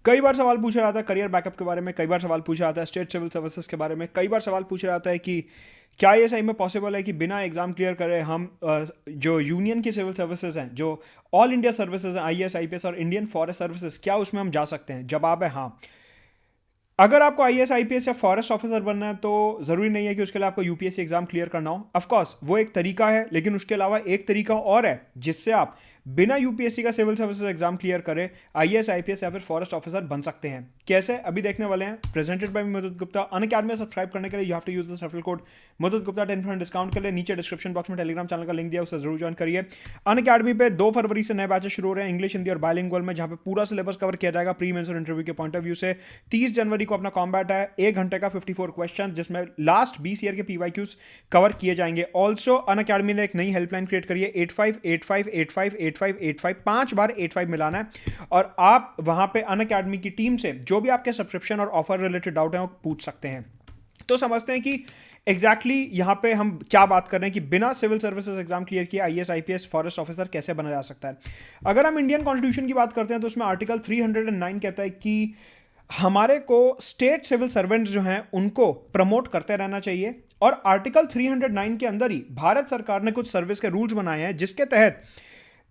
कई बार सवाल पूछा जाता है करियर बैकअप के बारे में, कई बार सवाल पूछा जाता है स्टेट सिविल सर्विसेज के बारे में, कई बार सवाल पूछा जाता है कि क्या ये सही में पॉसिबल है कि बिना एग्जाम क्लियर करे हम जो यूनियन की सिविल सर्विसेज हैं, जो ऑल इंडिया सर्विसेज हैं, आईएएस आईपीएस और इंडियन फॉरेस्ट सर्विसेज, क्या उसमें हम जा सकते हैं? जवाब है हाँ। अगर आपको आईएएस आईपीएस या फॉरेस्ट ऑफिसर बनना है तो ज़रूरी नहीं है कि उसके लिए आपको यूपीएससी एग्जाम क्लियर करना हो। ऑफ कोर्स वो एक तरीका है, लेकिन उसके अलावा एक तरीका और है जिससे आप बिना यूपीएससी का सिविल सर्विसेज एग्जाम क्लियर करे आईएएस आईपीएस या फिर फॉरेस्ट ऑफिसर बन सकते हैं। कैसे, अभी देखने वाले हैं। Presented by Madhut Gupta. Unacademy में सब्सक्राइब करने के लिए you have to use this referral code Madhut Gupta 10% discount के लिए नीचे डिस्क्रिप्शन बॉक्स में टेलीग्राम चैनल का लिंक दिया, उसे जरूर ज्वाइन करिए। अनअकैडमी पे 2 फरवरी से नए बैचेस शुरू हो रहे हैं, इंग्लिश, हिंदी और बायलिंगुअल में, जहां पे पूरा सिलेबस कवर किया जाएगा प्री मेंस और इंटरव्यू के पॉइंट ऑफ व्यू से। 30 जनवरी को अपना कॉम्बैट है, 1 घंटे का 54 क्वेश्चन, जिसमें लास्ट 20 ईयर के पीवाईक्यूज कवर किए जाएंगे। ऑल्सो अनअकैडमी ने एक नई हेल्पलाइन क्रिएट करी है, 8585858585, 5 बार 85 मिलाना है और आप वहां पे अनअकैडमी की टीम से जो भी आपके सब्सक्रिप्शन और ऑफर रिलेटेड डाउट है वो पूछ सकते हैं। तो समझते हैं कि एग्जैक्टली यहां पे हम क्या बात कर रहे हैं कि बिना सिविल सर्विसेज एग्जाम क्लियर किए आईएएस आईपीएस फॉरेस्ट ऑफिसर कैसे बना जा सकता है। अगर हम इंडियन कॉन्स्टिट्यूशन की बात करते हैं तो उसमें आर्टिकल 309 कहता है कि हमारे को स्टेट सिविल सर्वेंट्स जो हैं उनको प्रमोट करते रहना चाहिए, और आर्टिकल 309 के अंदर ही भारत सरकार ने कुछ सर्विस के रूल्स बनाए हैं जिसके तहत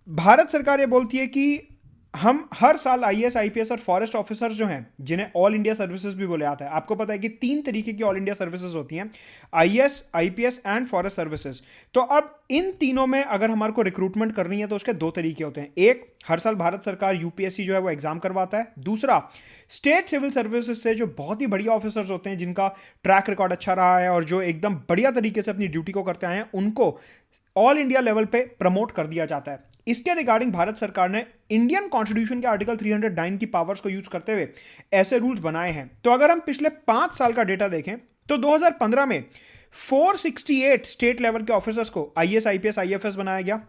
भारत सरकार ये बोलती है कि हम हर साल आईएएस आईपीएस और फॉरेस्ट ऑफिसर्स जो हैं, जिन्हें ऑल इंडिया सर्विसेज भी बोले जाता है, आपको पता है कि 3 तरीके की ऑल इंडिया सर्विसेज होती हैं, IAS IPS and forest services. तो अब इन तीनों में अगर हमारे को रिक्रूटमेंट करनी है तो उसके 2 तरीके होते हैं। एक, हर साल भारत सरकार यूपीएससी जो है वो एग्जाम करवाता है। दूसरा, स्टेट सिविल सर्विसेज से जो बहुत ही बढ़िया ऑफिसर्स होते हैं, जिनका ट्रैक रिकॉर्ड अच्छा रहा है और जो एकदम बढ़िया तरीके से अपनी ड्यूटी को करते आए हैं, उनको ऑल इंडिया लेवल पे प्रमोट कर दिया जाता है। इसके रिगार्डिंग भारत सरकार ने इंडियन कॉन्स्टिट्यूशन के आर्टिकल 309 की पावर्स को यूज करते हुए ऐसे रूल्स बनाए हैं। तो अगर हम पिछले 5 साल का डेटा देखें तो 2015 में 468 स्टेट लेवल के ऑफिसर्स को आईएएस आईपीएस आईएफएस बनाया गया।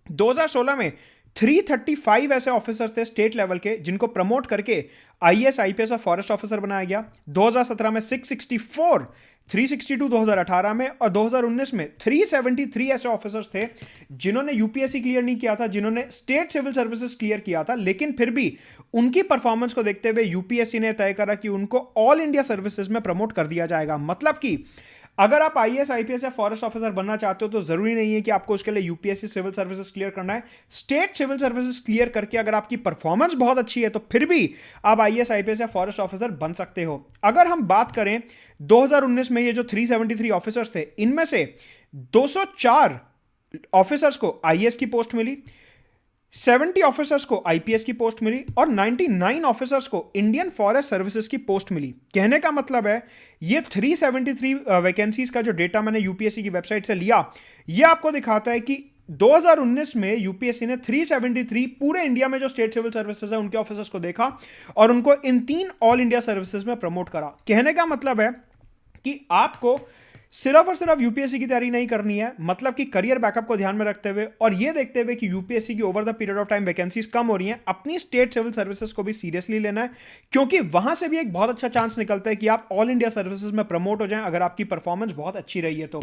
2016 में 335 ऐसे ऑफिसर्स थे स्टेट लेवल के जिनको प्रमोट करके आईएएस आईपीएस और फॉरेस्ट ऑफिसर बनाया गया। 2017 में 664, 362 2018 में, और 2019 में 373 ऐसे ऑफिसर्स थे जिन्होंने यूपीएससी क्लियर नहीं किया था, जिन्होंने स्टेट सिविल सर्विसेज क्लियर किया था, लेकिन फिर भी उनकी परफॉर्मेंस को देखते हुए यूपीएससी ने तय करा कि उनको ऑल इंडिया सर्विसेज में प्रमोट कर दिया जाएगा। मतलब कि अगर आप आईएएस आईपीएस या फॉरेस्ट ऑफिसर बनना चाहते हो तो जरूरी नहीं है कि आपको उसके लिए यूपीएससी सिविल सर्विसेज क्लियर करना है। स्टेट सिविल सर्विसेज क्लियर करके अगर आपकी परफॉर्मेंस बहुत अच्छी है तो फिर भी आप आईएएस आईपीएस या फॉरेस्ट ऑफिसर बन सकते हो। अगर हम बात करें 2019 में ये जो 373 ऑफिसर्स थे, इनमें से 204 ऑफिसर्स को आईएएस की पोस्ट मिली, 70 ऑफिसर्स को आईपीएस की पोस्ट मिली और 99 ऑफिसर्स को इंडियन फॉरेस्ट सर्विसेज की पोस्ट मिली। कहने का मतलब है ये 373 वैकेंसीज का जो डेटा मैंने यूपीएससी की वेबसाइट से लिया, ये आपको दिखाता है कि 2019 में यूपीएससी ने 373 पूरे इंडिया में जो स्टेट सिविल सर्विसेज है उनके ऑफिसर्स को देखा और उनको इन 3 ऑल इंडिया सर्विसेज में प्रमोट करा। कहने का मतलब है कि आपको सिर्फ और सिर्फ यूपीएससी की तैयारी नहीं करनी है, मतलब कि करियर बैकअप को ध्यान में रखते हुए और ये देखते हुए कि यूपीएससी की over the period of time vacancies कम हो रही हैं, अपनी स्टेट सिविल सर्विसेज को भी सीरियसली लेना है, क्योंकि वहां से भी एक बहुत अच्छा चांस निकलता है कि आप ऑल इंडिया सर्विसेज में प्रमोट हो जाएं अगर आपकी परफॉर्मेंस बहुत अच्छी रही है तो।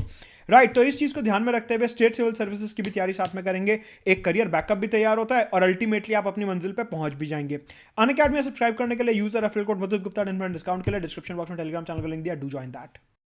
राइट, तो इस चीज को ध्यान में रखते हुए स्टेट सिविल सर्विसेज की भी तैयारी साथ में करेंगे, एक करियर बैकअप भी तैयार होता है और अल्टीमेटली आप अपनी मंजिल पर पहुंच भी जाएंगे। अनअकैडमी में सब्सक्राइब करने के लिए user referral code Madhut Gupta 10% discount के लिए डिस्क्रिप्शन बॉक्स में टेलीग्राम चैनल का लिंक दिया, डू ज्वाइन दैट।